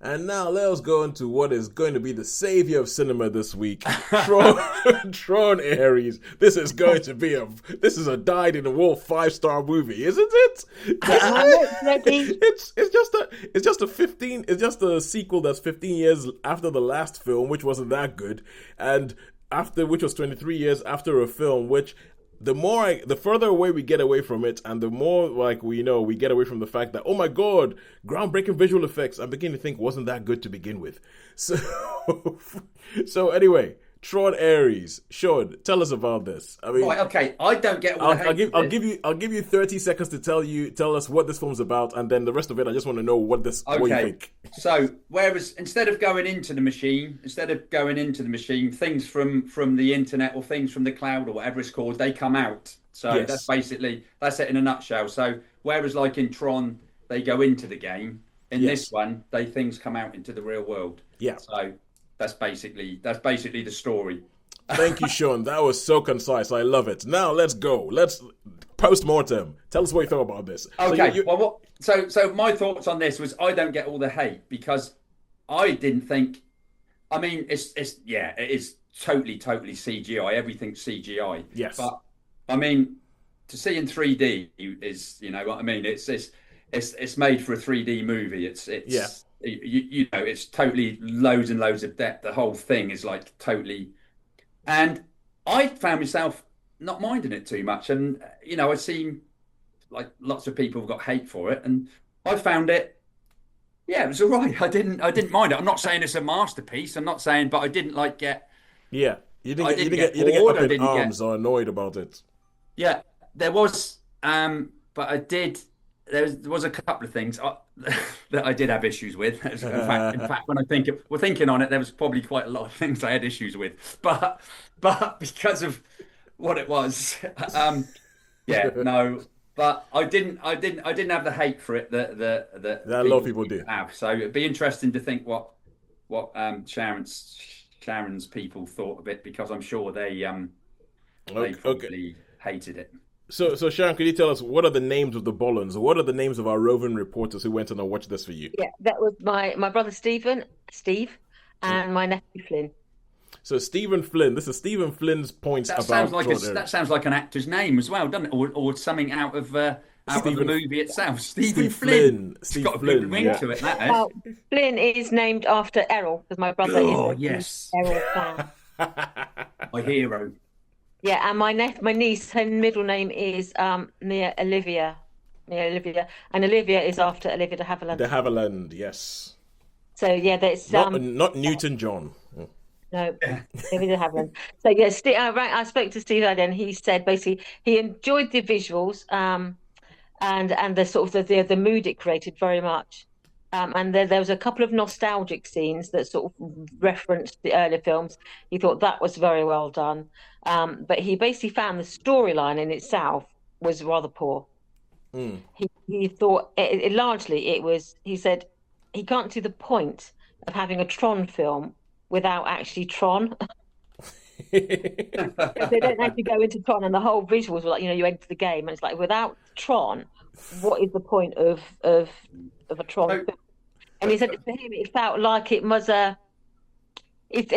And now let us go into what is going to be the savior of cinema this week, Tron, Tron Ares. This is a dyed in the wool 5-star movie, isn't it? Get my notes ready. It's just a sequel that's 15 years after the last film, which wasn't that good, and which was 23 years after a film which the further away we get away from it, and the more like we get away from the fact that, oh my god, groundbreaking visual effects, I'm beginning to think wasn't that good to begin with. So, so anyway, Tron Ares. Sean, tell us about this. I mean, Right, okay. I don't get all the hate. I'll give you 30 seconds to tell us what this film's about, and then the rest of it, I just want to know what you Okay. think. So, whereas instead of going into the machine, things from the internet or things from the cloud or whatever it's called, they come out. So Yes. that's it in a nutshell. So, whereas like in Tron, they go into the game, in Yes. this one, things come out into the real world. Yeah. So that's basically the story. Thank you, Sean. That was so concise. I love it. Now let's go. Let's post-mortem. Tell us what you thought about this. Okay. So my thoughts on this was I don't get all the hate because I didn't think. I mean, it is totally CGI. Everything's CGI. Yes. But I mean, to see in 3D is, you know what I mean. It's made for a 3D movie. Yeah. It's totally loads and loads of depth. The whole thing is like totally, and I found myself not minding it too much. And I see like lots of people have got hate for it, and I found it. Yeah, it was all right. I didn't mind it. I'm not saying it's a masterpiece. I'm not saying, but I didn't like get. Yeah. You I didn't didn't get get bored. up I in didn't arms get. or annoyed about it. Yeah, there was, but I did. There was a couple of things that I did have issues with. In fact, when we're thinking on it, there was probably quite a lot of things I had issues with. But because of what it was, yeah, no. But I didn't have the hate for it that That a lot of people do. have. So it'd be interesting to think what Sharon's people thought of it, because I'm sure they Okay. probably hated it. So Sharon, could you tell us what are the names of the Bollens? What are the names of our roving reporters who went on and watched this for you? Yeah, that was my brother Steve, and my nephew Flynn. So Stephen Flynn. This is Stephen Flynn's points That about sounds like Tron. that sounds like an actor's name as well, doesn't it? Or something out of the movie itself. Stephen Steve Flynn. It's Steve got a Flynn, good ring yeah. to it. That has. Well, Flynn is named after Errol because my brother Oh is a yes, Errol fan. my hero. Yeah, and my niece, her middle name is Mia Olivia. And Olivia is after Olivia de Havilland. De Havilland, yes. So yeah, that's Not Newton John. no, Olivia de Havilland. So yeah, I spoke to Steve earlier, and he said basically he enjoyed the visuals, and the sort of the mood it created very much. And there was a couple of nostalgic scenes that sort of referenced the earlier films. He thought that was very well done. But he basically found the storyline in itself was rather poor. Mm. He thought largely it was, he said, he can't see the point of having a Tron film without actually Tron. Because they don't actually go into Tron, and the whole visuals were like, you enter the game, and it's like, without Tron, what is the point of a Tron So, film? And he said for him, it felt like it was and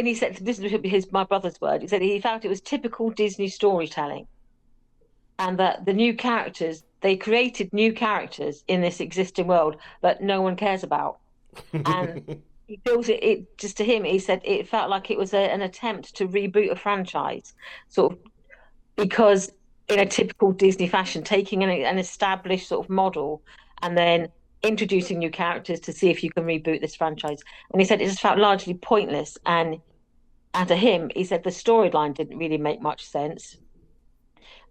he said, this is my brother's word. He said he felt it was typical Disney storytelling, and that the new characters, they created new characters in this existing world that no one cares about. And he feels it just, to him, he said it felt like it was an attempt to reboot a franchise, sort of, because in a typical Disney fashion, taking an established sort of model and then introducing new characters to see if you can reboot this franchise. And he said it just felt largely pointless. And to him, he said the storyline didn't really make much sense.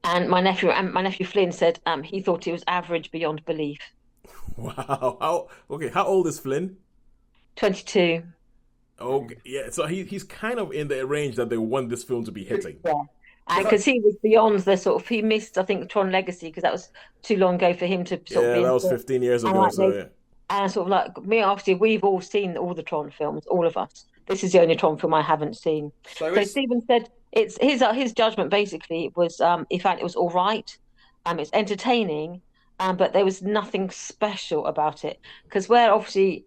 And my nephew Flynn said he thought it was average beyond belief. Wow. How old is Flynn? 22. Okay, yeah. So he's kind of in the range that they want this film to be hitting. Yeah. And because he was beyond the sort of, he missed, I think, Tron Legacy, because that was too long ago for him to sort of Yeah, be that was into. 15 years And ago. like So they, yeah. and sort of like me, obviously, we've all seen all the Tron films, all of us. This is the only Tron film I haven't seen. so So it's Stephen said it's his judgment basically was he found it was all right, it's entertaining, but there was nothing special about it, because where obviously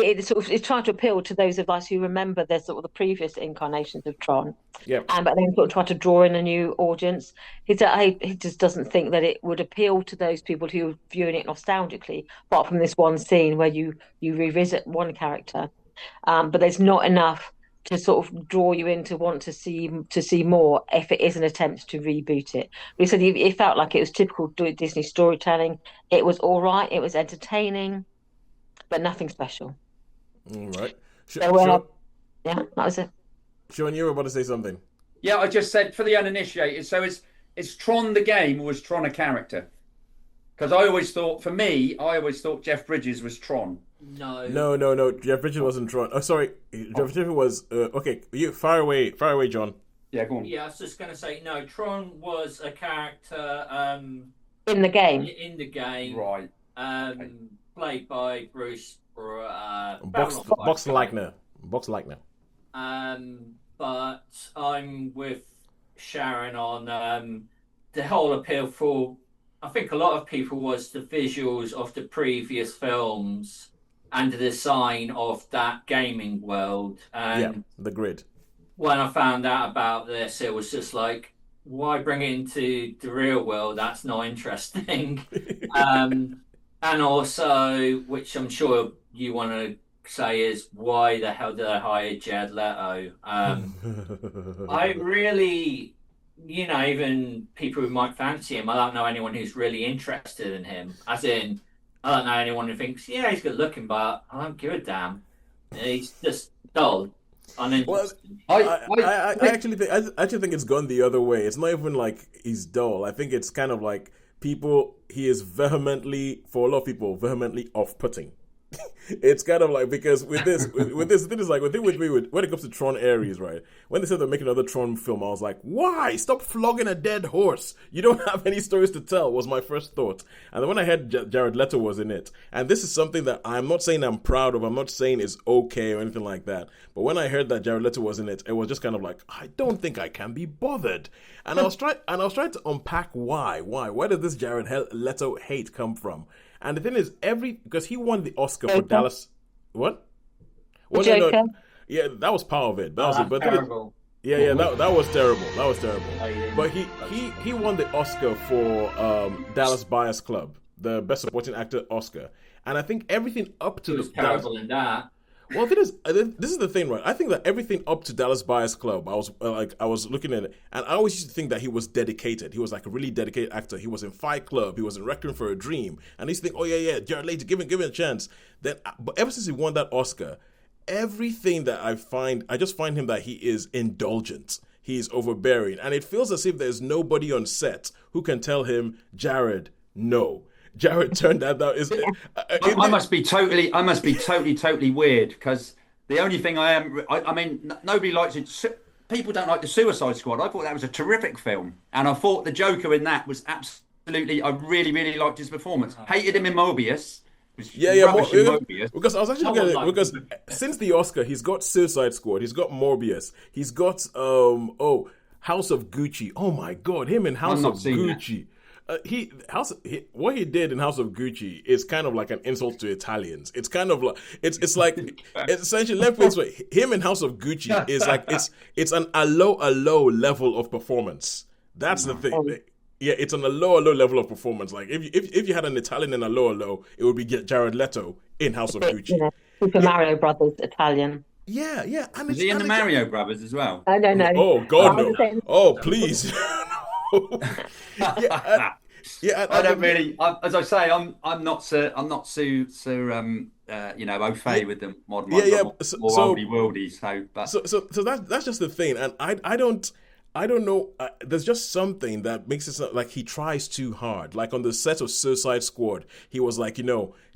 it's trying to appeal to those of us who remember the sort of the previous incarnations of Tron, Yep. but then sort of try to draw in a new audience. He just doesn't think that it would appeal to those people who are viewing it nostalgically, apart from this one scene where you revisit one character, but there's not enough to sort of draw you in to want to see more if it is an attempt to reboot it. But he said it felt like it was typical Disney storytelling. It was all right. It was entertaining, but nothing special. All right. So, yeah, that was it. Sean, you were about to say something. Yeah, I just said for the uninitiated. So is Tron the game, or was Tron a character? Because I always thought Jeff Bridges was Tron. No. Jeff Bridges wasn't Tron. Oh, sorry. Jeff Bridges was okay. You fire away, John. Yeah, go on. Yeah, I was just going to say no. Tron was a character in the game. In the game, right? Played by Bruce Box Lightner. But I'm with Sharon on the whole appeal for. I think a lot of people was the visuals of the previous films and the design of that gaming world. And the grid. When I found out about this, it was just like, why bring it into the real world? That's not interesting. And also, which I'm sure you want to say, is why the hell did I hire Jared Leto? I really... even people who might fancy him, I don't know anyone who's really interested in him. As in, I don't know anyone who thinks, yeah, he's good looking, but I don't give a damn. He's just dull, uninteresting. I actually think it's gone the other way. It's not even like he's dull. I think it's kind of like he is vehemently off-putting. It's kind of like, because with this the thing is like, the thing with me when it comes to Tron Ares, right? When they said they're making another Tron film, I was like, why? Stop flogging a dead horse. You don't have any stories to tell, was my first thought. And then when I heard Jared Leto was in it, and this is something that I'm not saying I'm proud of, I'm not saying is okay or anything like that, but when I heard that Jared Leto was in it, it was just kind of like, I don't think I can be bothered. And I was trying to unpack why. Where did this Jared Leto hate come from? And the thing is, because he won the Oscar for Dallas. What? Joker? No. Yeah, that was part of it. That was it. But terrible. That was terrible. That was terrible. But he won the Oscar for Dallas Buyers Club, the Best Supporting Actor Oscar. And I think everything up to He was terrible in that. Well, this is the thing, right? I think that everything up to Dallas Buyers Club, I was looking at it, and I always used to think that he was dedicated. He was like a really dedicated actor. He was in Fight Club. He was in Requiem for a Dream. And I used to think, oh yeah, Jared Leto, give him a chance. But ever since he won that Oscar, everything that I just find him that he is indulgent. He's overbearing, and it feels as if there's nobody on set who can tell him, Jared, no. Jared turned that down. I must be totally weird, because the only thing I mean, nobody likes it. People don't like the Suicide Squad. I thought that was a terrific film, and I thought the Joker in that was absolutely. I really liked his performance. Hated him in Mobius. Mobius. Because I was actually looking at it, because since the Oscar, he's got Suicide Squad, he's got Morbius, he's got House of Gucci. Oh my God, him in House of Gucci. What he did in House of Gucci is kind of like an insult to Italians. It's kind of like it's essentially, let me put it this way, him in House of Gucci is like it's an a low level of performance. That's the thing. Yeah, it's on a low level of performance. Like if you had an Italian in a low, it would be Jared Leto in House of Gucci. Super Mario Brothers Italian. Yeah. And is he in the Mario Brothers as well? No. Oh God, no. Oh please. I don't really. As I say, I'm not so au fait with the modern ones. More worldy. So that's just the thing, and I don't know. There's just something that makes it like he tries too hard. Like on the set of Suicide Squad, he was like,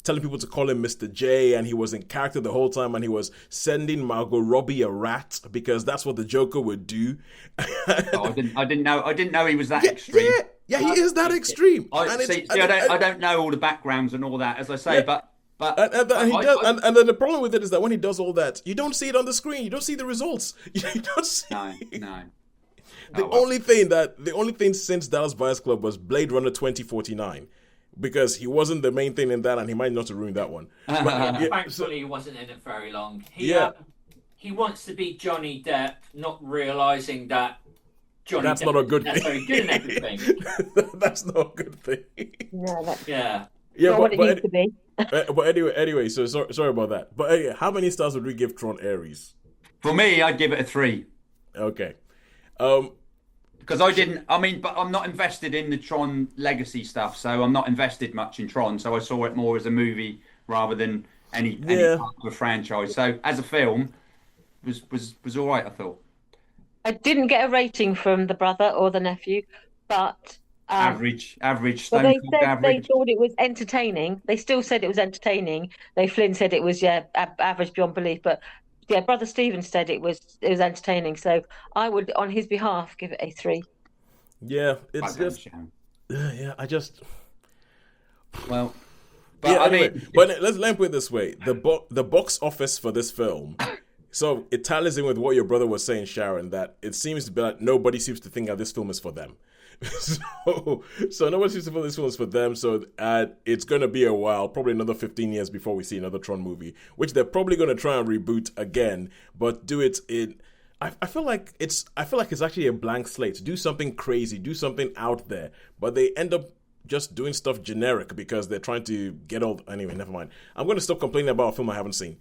telling people to call him Mr. J, and he was in character the whole time, and he was sending Margot Robbie a rat because that's what the Joker would do. I didn't know he was that extreme. Yeah, he is that extreme. I don't know all the backgrounds and all that, as I say, but and then the problem with it is that when he does all that, you don't see it on the screen. You don't see the results. You don't see. No. The only thing since Dallas Buyers Club was Blade Runner 2049. because he wasn't the main thing in that, and he might not have ruined that one. But, Thankfully, he wasn't in it very long. He wants to be Johnny Depp, not realizing that that's Depp not a good is thing. very good in everything. That's not a good thing. No, that's Yeah. not what it needs to be. But anyway, so sorry about that. But how many stars would we give Tron Ares? For me, I'd give it a 3. Okay. Because but I'm not invested in the Tron legacy stuff, so I'm not invested much in Tron. So I saw it more as a movie rather than any part of a franchise. So as a film, was all right, I thought. I didn't get a rating from the brother or the nephew, but average. But Stone they Cold said average. they thought it was entertaining. They still said it was entertaining. Flynn said it was average beyond belief, but yeah, brother Stephen said it was entertaining. So I would, on his behalf, give it a 3. Yeah, it's just I just well. But yeah, anyway, but let me put it this way: the box office for this film. So it tallies in with what your brother was saying, Sharon, that it seems to be like nobody seems to think that this film is for them. So nobody seems to feel this film is for them. So it's going to be a while, probably another 15 years before we see another Tron movie, which they're probably going to try and reboot again, but do it in. I feel like it's actually a blank slate. Do something crazy, do something out there, but they end up just doing stuff generic because they're trying to get all. Anyway, never mind. I'm going to stop complaining about a film I haven't seen.